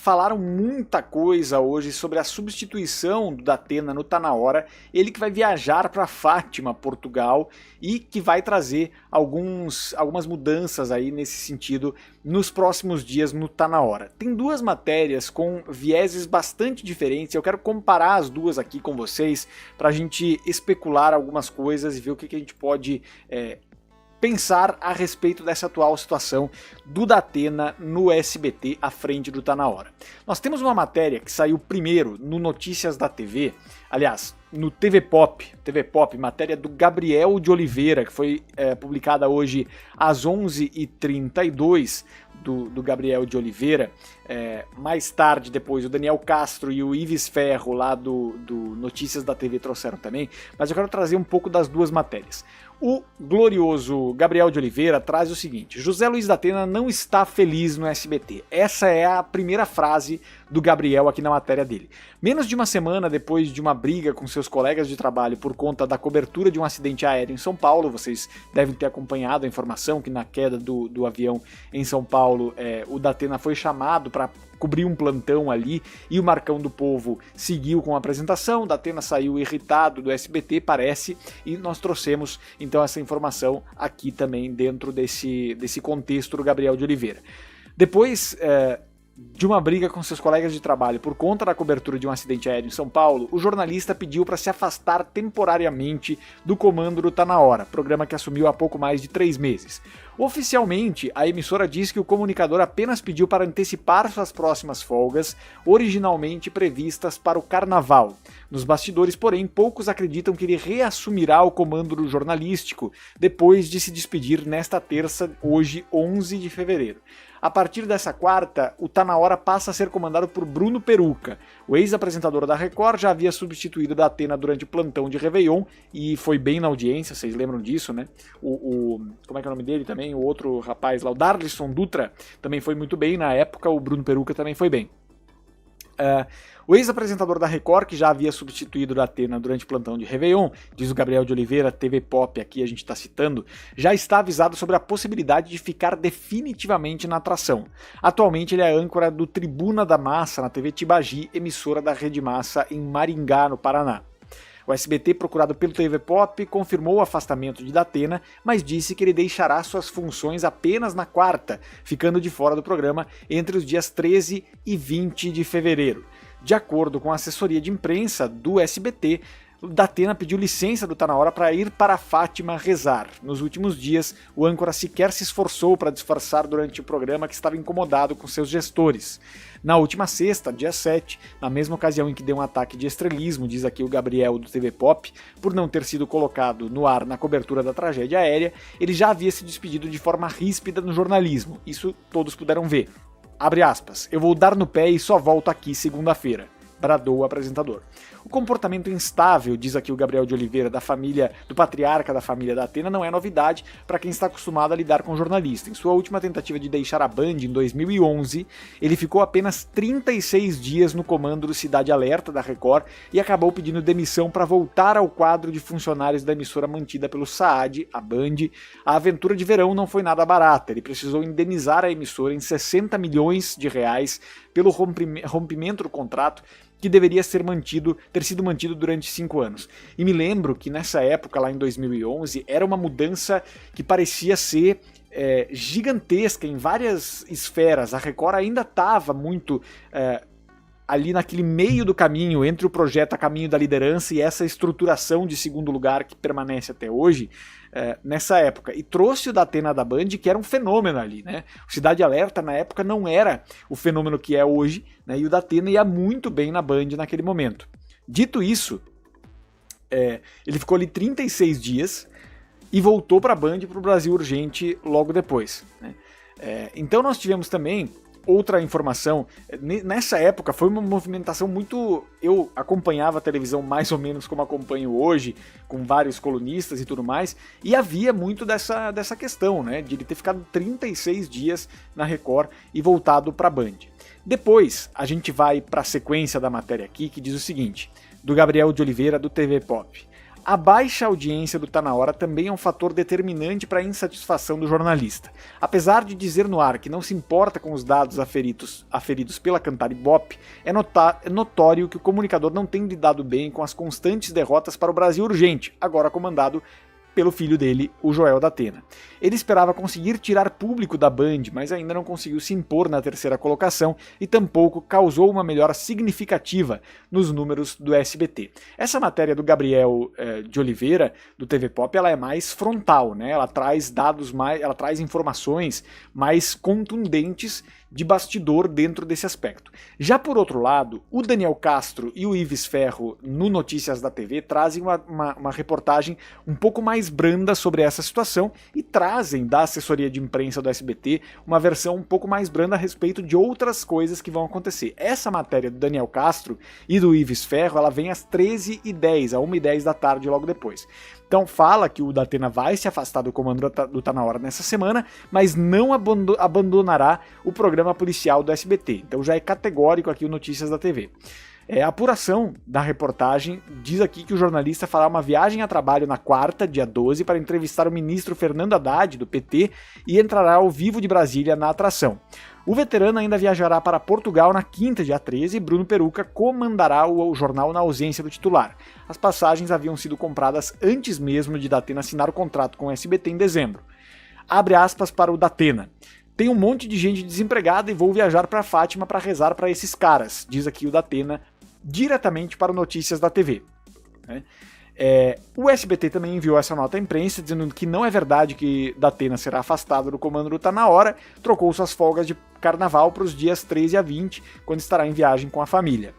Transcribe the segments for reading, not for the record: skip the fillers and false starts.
falaram muita coisa hoje sobre a substituição do Datena no Tá Na Hora, ele que vai viajar para Fátima, Portugal, e que vai trazer algumas mudanças aí nesse sentido nos próximos dias no Tá Na Hora. Tem duas matérias com vieses bastante diferentes, eu quero comparar as duas aqui com vocês para a gente especular algumas coisas e ver o que a gente pode pensar a respeito dessa atual situação do Datena no SBT à frente do Tá Na Hora. Nós temos uma matéria que saiu primeiro no Notícias da TV, aliás, no TV Pop, matéria do Gabriel de Oliveira, que foi publicada hoje às 11h32, do Gabriel de Oliveira. Mais tarde, depois, o Daniel Castro e o Ives Ferro, lá do Notícias da TV, trouxeram também, mas eu quero trazer um pouco das duas matérias. O glorioso Gabriel de Oliveira traz o seguinte: José Luiz Datena não está feliz no SBT. Essa é a primeira frase do Gabriel aqui na matéria dele. Menos de uma semana depois de uma briga com seus colegas de trabalho por conta da cobertura de um acidente aéreo em São Paulo, vocês devem ter acompanhado a informação que na queda do avião em São Paulo, o Datena foi chamado para cobrir um plantão ali e o Marcão do Povo seguiu com a apresentação. O Datena saiu irritado do SBT, parece, e nós trouxemos então essa informação aqui também dentro desse contexto do Gabriel de Oliveira. Depois de uma briga com seus colegas de trabalho por conta da cobertura de um acidente aéreo em São Paulo, o jornalista pediu para se afastar temporariamente do comando do Tá Na Hora, programa que assumiu há pouco mais de 3 meses. Oficialmente, a emissora diz que o comunicador apenas pediu para antecipar suas próximas folgas, originalmente previstas para o Carnaval. Nos bastidores, porém, poucos acreditam que ele reassumirá o comando do jornalístico depois de se despedir nesta terça, hoje, 11 de fevereiro. A partir dessa quarta, o Tá Na Hora passa a ser comandado por Bruno Peruca. O ex-apresentador da Record já havia substituído Datena durante o plantão de Réveillon e foi bem na audiência, vocês lembram disso, né? Como é que é o nome dele também? O outro rapaz lá, o Darlisson Dutra, também foi muito bem na época, o Bruno Peruca também foi bem. O ex-apresentador da Record, que já havia substituído Datena durante o plantão de Réveillon, diz o Gabriel de Oliveira, TV Pop, aqui a gente está citando, já está avisado sobre a possibilidade de ficar definitivamente na atração. Atualmente ele é âncora do Tribuna da Massa na TV Tibagi, emissora da Rede Massa em Maringá, no Paraná. O SBT, procurado pelo TV Pop, confirmou o afastamento de Datena, mas disse que ele deixará suas funções apenas na quarta, ficando de fora do programa entre os dias 13 e 20 de fevereiro. De acordo com a assessoria de imprensa do SBT, Datena pediu licença do Tá Na Hora para ir para Fátima rezar. Nos últimos dias, o âncora sequer se esforçou para disfarçar durante o programa que estava incomodado com seus gestores. Na última sexta, dia 7, na mesma ocasião em que deu um ataque de estrelismo, diz aqui o Gabriel do TV Pop, por não ter sido colocado no ar na cobertura da tragédia aérea, ele já havia se despedido de forma ríspida no jornalismo. Isso todos puderam ver. Abre aspas, eu vou dar no pé e só volto aqui segunda-feira, bradou o apresentador. O comportamento instável, diz aqui o Gabriel de Oliveira, do patriarca da família Datena, não é novidade para quem está acostumado a lidar com jornalista. Em sua última tentativa de deixar a Band em 2011, ele ficou apenas 36 dias no comando do Cidade Alerta da Record e acabou pedindo demissão para voltar ao quadro de funcionários da emissora mantida pelo Saad, a Band. A aventura de verão não foi nada barata, ele precisou indenizar a emissora em 60 milhões de reais pelo rompimento do contrato que deveria ter sido mantido durante 5 anos. E me lembro que nessa época, lá em 2011, era uma mudança que parecia ser gigantesca em várias esferas. A Record ainda estava muito ali naquele meio do caminho entre o projeto A Caminho da Liderança e essa estruturação de segundo lugar que permanece até hoje, nessa época, e trouxe o Datena da Band, que era um fenômeno ali, né? O Cidade Alerta na época não era o fenômeno que é hoje, né? E o Datena ia muito bem na Band naquele momento. Dito isso, ele ficou ali 36 dias e voltou para a Band, para o Brasil Urgente logo depois, né? Então nós tivemos também outra informação. Nessa época foi uma movimentação muito... Eu acompanhava a televisão mais ou menos como acompanho hoje, com vários colunistas e tudo mais, e havia muito dessa questão, né, de ele ter ficado 36 dias na Record e voltado para a Band. Depois a gente vai para a sequência da matéria aqui, que diz o seguinte, do Gabriel de Oliveira, do TV Pop. A baixa audiência do Tá Na Hora também é um fator determinante para a insatisfação do jornalista. Apesar de dizer no ar que não se importa com os dados aferidos pela Cantar Ibope, é notório que o comunicador não tem lidado bem com as constantes derrotas para o Brasil Urgente, agora comandado pelo filho dele, o Joel da Atena. Ele esperava conseguir tirar público da Band, mas ainda não conseguiu se impor na terceira colocação e tampouco causou uma melhora significativa nos números do SBT. Essa matéria do Gabriel de Oliveira, do TV Pop, ela é mais frontal, né? Ela traz ela traz informações mais contundentes de bastidor dentro desse aspecto. Já por outro lado, o Daniel Castro e o Ives Ferro no Notícias da TV trazem uma reportagem um pouco mais branda sobre essa situação e trazem da assessoria de imprensa do SBT uma versão um pouco mais branda a respeito de outras coisas que vão acontecer. Essa matéria do Daniel Castro e do Ives Ferro, ela vem às 13h10, a 1h10 da tarde logo depois. Então fala que o Datena vai se afastar do comando do Tá Na Hora nessa semana, mas não abandonará o programa policial do SBT. Então já é categórico aqui o Notícias da TV. A apuração da reportagem diz aqui que o jornalista fará uma viagem a trabalho na quarta, dia 12, para entrevistar o ministro Fernando Haddad, do PT, e entrará ao vivo de Brasília na atração. O veterano ainda viajará para Portugal na quinta, dia 13, e Bruno Perucca comandará o jornal na ausência do titular. As passagens haviam sido compradas antes mesmo de Datena assinar o contrato com o SBT em dezembro. Abre aspas para o Datena. Tem um monte de gente desempregada e vou viajar para Fátima para rezar para esses caras, diz aqui o Datena, diretamente para o Notícias da TV. O SBT também enviou essa nota à imprensa, dizendo que não é verdade que Datena será afastado do comando do Tá Na Hora, trocou suas folgas de carnaval para os dias 13 a 20, quando estará em viagem com a família.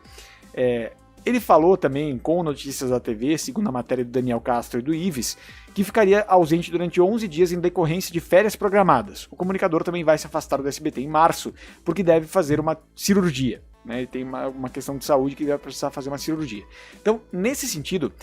Ele falou também com o Notícias da TV, segundo a matéria do Daniel Castro e do Ives, que ficaria ausente durante 11 dias em decorrência de férias programadas. O comunicador também vai se afastar do SBT em março, porque deve fazer uma cirurgia. Ele tem uma questão de saúde que vai precisar fazer uma cirurgia. Então, nesse sentido,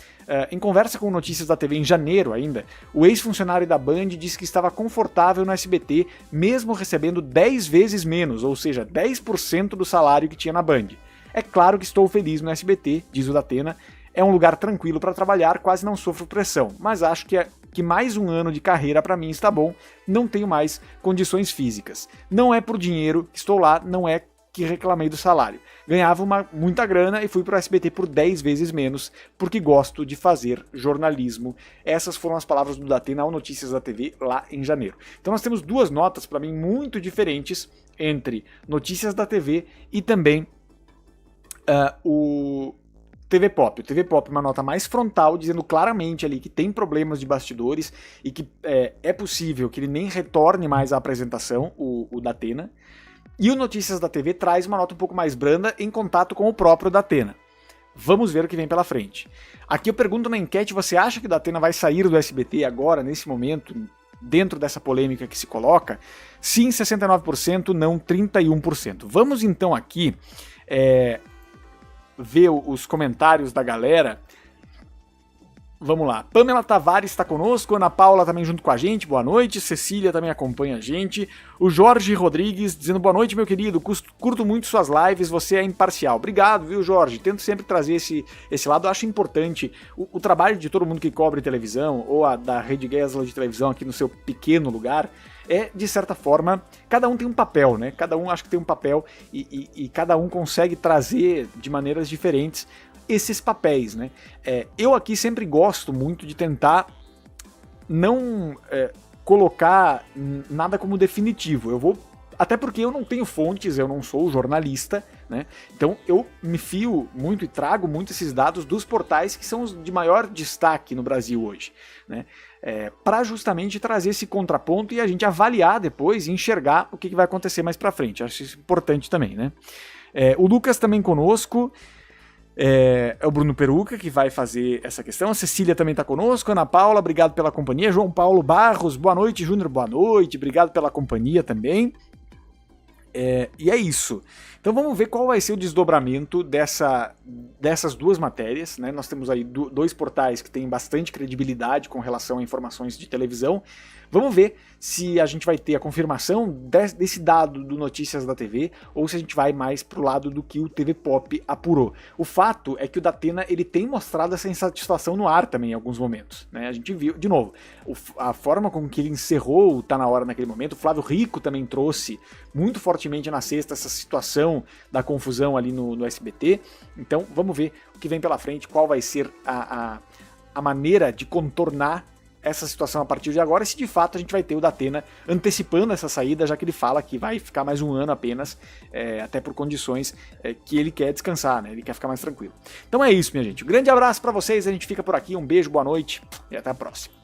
em conversa com Notícias da TV em janeiro ainda, o ex-funcionário da Band disse que estava confortável no SBT, mesmo recebendo 10 vezes menos, ou seja, 10% do salário que tinha na Band. É claro que estou feliz no SBT, diz o Datena, é um lugar tranquilo para trabalhar, quase não sofro pressão, mas acho que mais um ano de carreira para mim está bom, não tenho mais condições físicas. Não é por dinheiro que estou lá, não é que reclamei do salário. Ganhava muita grana e fui para o SBT por 10 vezes menos, porque gosto de fazer jornalismo. Essas foram as palavras do Datena ao Notícias da TV lá em janeiro. Então nós temos duas notas, para mim, muito diferentes entre Notícias da TV e também o TV Pop. O TV Pop é uma nota mais frontal, dizendo claramente ali que tem problemas de bastidores e que é possível que ele nem retorne mais à apresentação, o Datena. E o Notícias da TV traz uma nota um pouco mais branda em contato com o próprio Datena. Vamos ver o que vem pela frente. Aqui eu pergunto na enquete, você acha que o Datena vai sair do SBT agora, nesse momento, dentro dessa polêmica que se coloca? Sim, 69%, não 31%. Vamos então aqui ver os comentários da galera. Vamos lá, Pamela Tavares está conosco, Ana Paula também junto com a gente, boa noite, Cecília também acompanha a gente, o Jorge Rodrigues dizendo boa noite, meu querido, curto muito suas lives, você é imparcial. Obrigado, viu, Jorge, tento sempre trazer esse lado, eu acho importante o trabalho de todo mundo que cobre televisão, ou da Rede Gesla de televisão aqui no seu pequeno lugar, de certa forma, cada um tem um papel, né? Cada um acho que tem um papel e cada um consegue trazer de maneiras diferentes esses papéis, né? Eu aqui sempre gosto muito de tentar não colocar nada como definitivo. Até porque eu não tenho fontes, eu não sou jornalista, né? Então eu me fio muito e trago muito esses dados dos portais que são os de maior destaque no Brasil hoje, né? Para justamente trazer esse contraponto e a gente avaliar depois e enxergar o que vai acontecer mais para frente. Acho isso importante também, né? O Lucas também conosco. É o Bruno Perucca que vai fazer essa questão. A Cecília também está conosco. Ana Paula, obrigado pela companhia. João Paulo Barros, boa noite. Júnior, boa noite. Obrigado pela companhia também. E é isso. Então vamos ver qual vai ser o desdobramento dessas duas matérias, né? Nós temos aí dois portais que têm bastante credibilidade com relação a informações de televisão. Vamos ver se a gente vai ter a confirmação desse dado do Notícias da TV ou se a gente vai mais pro lado do que o TV Pop apurou. O fato é que o Datena ele tem mostrado essa insatisfação no ar também em alguns momentos, né? A gente viu, de novo, a forma com que ele encerrou o Tá Na Hora naquele momento. O Flávio Rico também trouxe muito fortemente na sexta essa situação da confusão ali no SBT. Então vamos ver o que vem pela frente, qual vai ser a maneira de contornar essa situação a partir de agora, e se de fato a gente vai ter o Datena antecipando essa saída, já que ele fala que vai ficar mais um ano apenas, até por condições que ele quer descansar, né? Ele quer ficar mais tranquilo. Então é isso, minha gente. Um grande abraço para vocês, a gente fica por aqui, um beijo, boa noite e até a próxima.